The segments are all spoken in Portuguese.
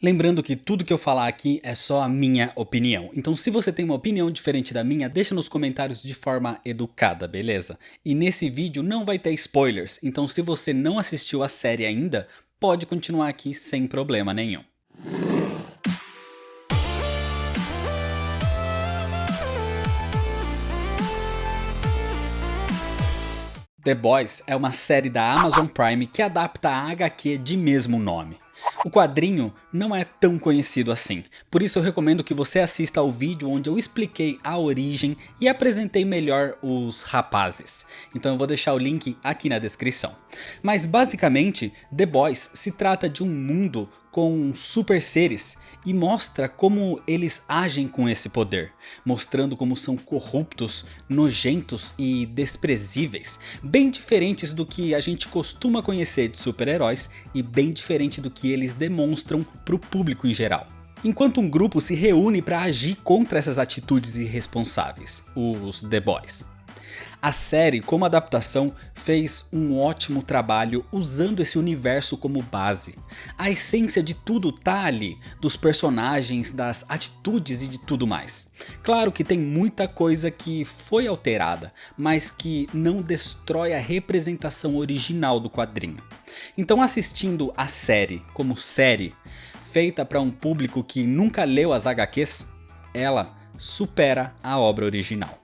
Lembrando que tudo que eu falar aqui é só a minha opinião. Então se você tem uma opinião diferente da minha, deixa nos comentários de forma educada, beleza? E nesse vídeo não vai ter spoilers, então se você não assistiu a série ainda, pode continuar aqui sem problema nenhum. The Boys é uma série da Amazon Prime que adapta a HQ de mesmo nome. O quadrinho não é tão conhecido assim, por isso eu recomendo que você assista ao vídeo onde eu expliquei a origem e apresentei melhor os rapazes. Então eu vou deixar o link aqui na descrição. Mas basicamente, The Boys se trata de um mundo com super seres e mostra como eles agem com esse poder, mostrando como são corruptos, nojentos e desprezíveis, bem diferentes do que a gente costuma conhecer de super-heróis e bem diferente do que eles demonstram para o público em geral. Enquanto um grupo se reúne para agir contra essas atitudes irresponsáveis, os The Boys. A série, como adaptação, fez um ótimo trabalho usando esse universo como base. A essência de tudo tá ali, dos personagens, das atitudes e de tudo mais. Claro que tem muita coisa que foi alterada, mas que não destrói a representação original do quadrinho. Então assistindo a série como série, feita para um público que nunca leu as HQs, ela supera a obra original.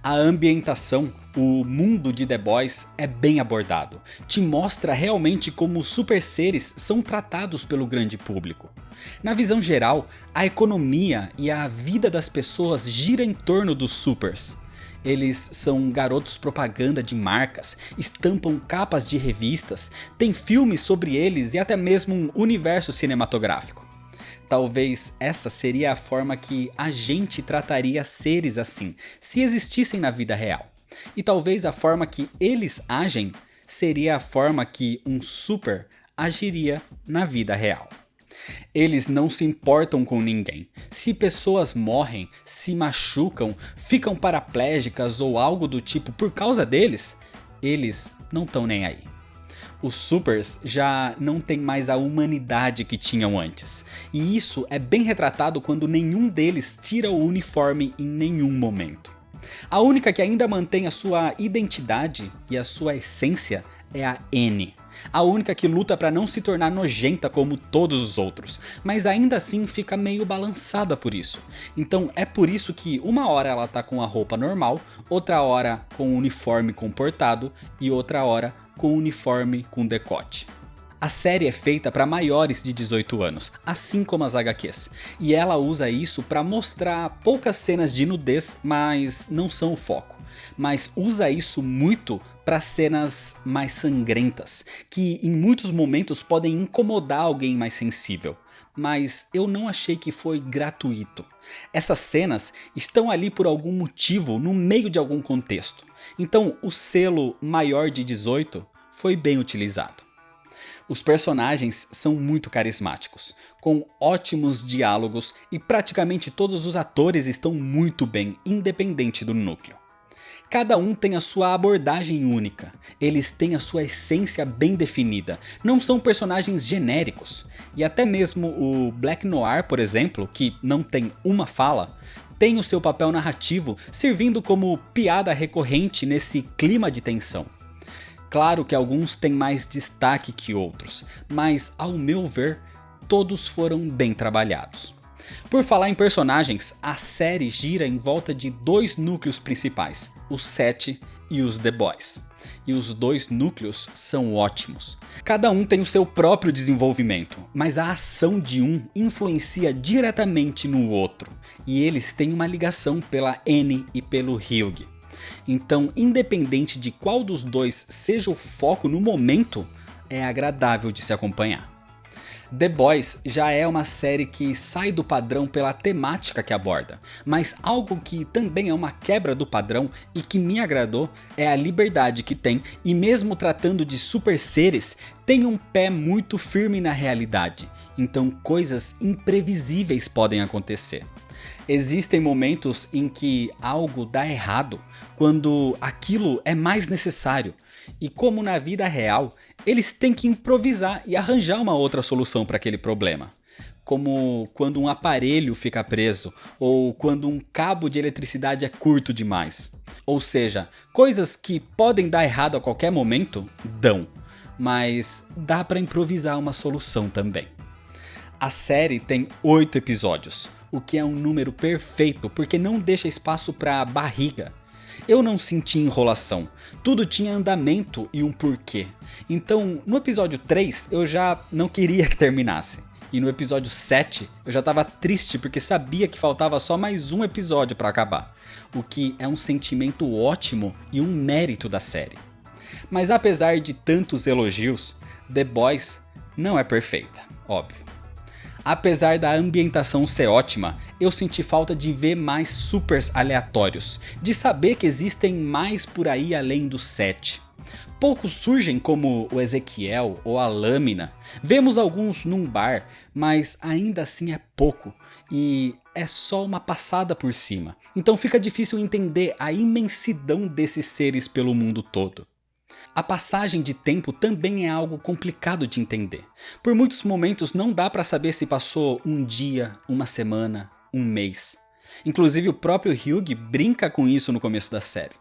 A ambientação, o mundo de The Boys é bem abordado, te mostra realmente como os super seres são tratados pelo grande público. Na visão geral, a economia e a vida das pessoas gira em torno dos supers. Eles são garotos propaganda de marcas, estampam capas de revistas, tem filmes sobre eles e até mesmo um universo cinematográfico. Talvez essa seria a forma que a gente trataria seres assim, se existissem na vida real. E talvez a forma que eles agem seria a forma que um super agiria na vida real. Eles não se importam com ninguém. Se pessoas morrem, se machucam, ficam paraplégicas ou algo do tipo por causa deles, eles não estão nem aí. Os supers já não têm mais a humanidade que tinham antes, e isso é bem retratado quando nenhum deles tira o uniforme em nenhum momento. A única que ainda mantém a sua identidade e a sua essência é a N. A única que luta para não se tornar nojenta como todos os outros, mas ainda assim fica meio balançada por isso. Então é por isso que uma hora ela tá com a roupa normal, outra hora com o uniforme comportado e outra hora com uniforme com decote. A série é feita para maiores de 18 anos, assim como as HQs, e ela usa isso para mostrar poucas cenas de nudez, mas não são o foco. Mas usa isso muito para cenas mais sangrentas, que em muitos momentos podem incomodar alguém mais sensível. Mas eu não achei que foi gratuito. Essas cenas estão ali por algum motivo no meio de algum contexto. Então o selo maior de 18 foi bem utilizado. Os personagens são muito carismáticos, com ótimos diálogos e praticamente todos os atores estão muito bem, independente do núcleo. Cada um tem a sua abordagem única, eles têm a sua essência bem definida, não são personagens genéricos. E até mesmo o Black Noir, por exemplo, que não tem uma fala, tem o seu papel narrativo servindo como piada recorrente nesse clima de tensão. Claro que alguns têm mais destaque que outros, mas ao meu ver, todos foram bem trabalhados. Por falar em personagens, a série gira em volta de dois núcleos principais, os Seth e os The Boys. E os dois núcleos são ótimos. Cada um tem o seu próprio desenvolvimento, mas a ação de um influencia diretamente no outro. E eles têm uma ligação pela N e pelo Hugh. Então, independente de qual dos dois seja o foco no momento, é agradável de se acompanhar. The Boys já é uma série que sai do padrão pela temática que aborda, mas algo que também é uma quebra do padrão e que me agradou é a liberdade que tem, e mesmo tratando de super seres, tem um pé muito firme na realidade, então coisas imprevisíveis podem acontecer. Existem momentos em que algo dá errado, quando aquilo é mais necessário, e como na vida real, eles têm que improvisar e arranjar uma outra solução para aquele problema. como quando um aparelho fica preso ou quando um cabo de eletricidade é curto demais. Ou seja, coisas que podem dar errado a qualquer momento, dão, mas dá pra improvisar uma solução também. A série tem 8 episódios, o que é um número perfeito porque não deixa espaço pra barriga. Eu não senti enrolação, tudo tinha andamento e um porquê. Então, no episódio 3 eu já não queria que terminasse. E no episódio 7 eu já tava triste porque sabia que faltava só mais um episódio pra acabar. O que é um sentimento ótimo e um mérito da série. Mas apesar de tantos elogios, The Boys não é perfeita, óbvio. Apesar da ambientação ser ótima, eu senti falta de ver mais supers aleatórios, de saber que existem mais por aí além do 7. Poucos surgem como o Ezequiel ou a Lâmina, vemos alguns num bar, mas ainda assim é pouco e é só uma passada por cima, então fica difícil entender a imensidão desses seres pelo mundo todo. A passagem de tempo também é algo complicado de entender. Por muitos momentos não dá pra saber se passou um dia, uma semana, um mês. Inclusive o próprio Hugh brinca com isso no começo da série.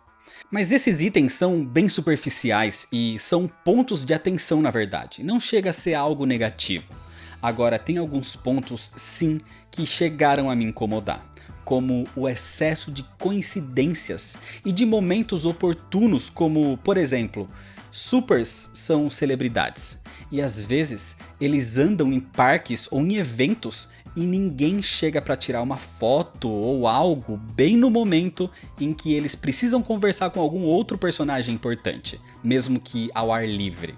Mas esses itens são bem superficiais e são pontos de atenção na verdade, não chega a ser algo negativo. Agora tem alguns pontos sim que chegaram a me incomodar. Como o excesso de coincidências e de momentos oportunos como, por exemplo, supers são celebridades e às vezes eles andam em parques ou em eventos e ninguém chega para tirar uma foto ou algo bem no momento em que eles precisam conversar com algum outro personagem importante, mesmo que ao ar livre.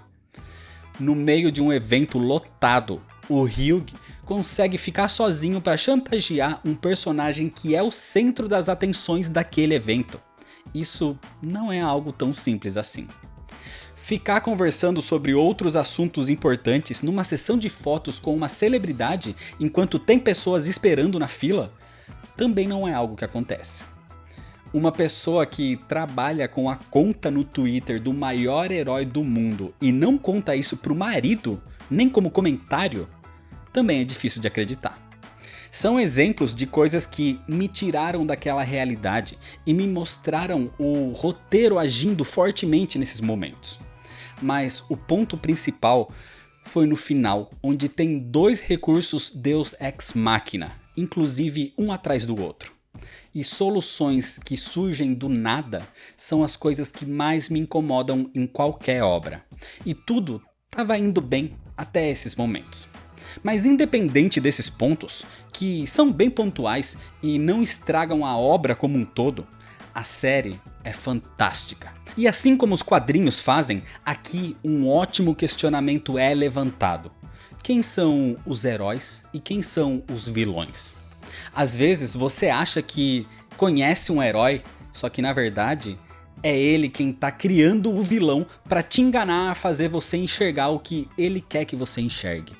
No meio de um evento lotado, o Hugh consegue ficar sozinho para chantagear um personagem que é o centro das atenções daquele evento. Isso não é algo tão simples assim. Ficar conversando sobre outros assuntos importantes numa sessão de fotos com uma celebridade enquanto tem pessoas esperando na fila também não é algo que acontece. Uma pessoa que trabalha com a conta no Twitter do maior herói do mundo e não conta isso pro marido, nem como comentário, também é difícil de acreditar. São exemplos de coisas que me tiraram daquela realidade e me mostraram o roteiro agindo fortemente nesses momentos. Mas o ponto principal foi no final, onde tem 2 recursos Deus Ex Machina, inclusive um atrás do outro. E soluções que surgem do nada são as coisas que mais me incomodam em qualquer obra. E tudo estava indo bem até esses momentos. Mas independente desses pontos, que são bem pontuais e não estragam a obra como um todo, a série é fantástica. E assim como os quadrinhos fazem, aqui um ótimo questionamento é levantado. Quem são os heróis e quem são os vilões? Às vezes você acha que conhece um herói, só que na verdade é ele quem tá criando o vilão para te enganar a fazer você enxergar o que ele quer que você enxergue.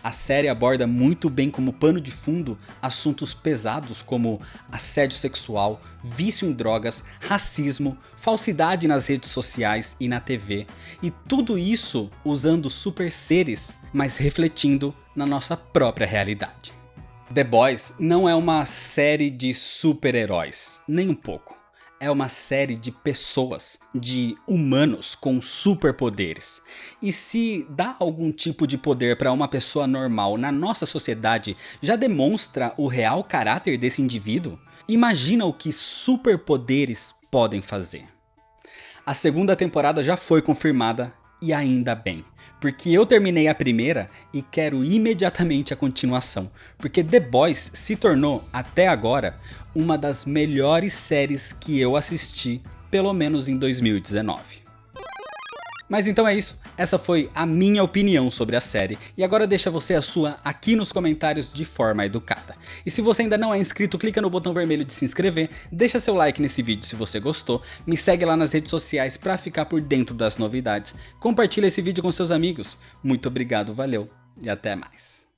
A série aborda muito bem como pano de fundo assuntos pesados como assédio sexual, vício em drogas, racismo, falsidade nas redes sociais e na TV, e tudo isso usando super seres, mas refletindo na nossa própria realidade. The Boys não é uma série de super-heróis, nem um pouco. É uma série de pessoas, de humanos com superpoderes. E se dar algum tipo de poder para uma pessoa normal na nossa sociedade já demonstra o real caráter desse indivíduo, imagina o que superpoderes podem fazer. A segunda temporada já foi confirmada e ainda bem, porque eu terminei a primeira e quero imediatamente a continuação, porque The Boys se tornou, até agora, uma das melhores séries que eu assisti, pelo menos em 2019. Mas então é isso, essa foi a minha opinião sobre a série, e agora deixa você a sua aqui nos comentários de forma educada. E se você ainda não é inscrito, clica no botão vermelho de se inscrever, deixa seu like nesse vídeo se você gostou, me segue lá nas redes sociais pra ficar por dentro das novidades, compartilha esse vídeo com seus amigos, muito obrigado, valeu e até mais.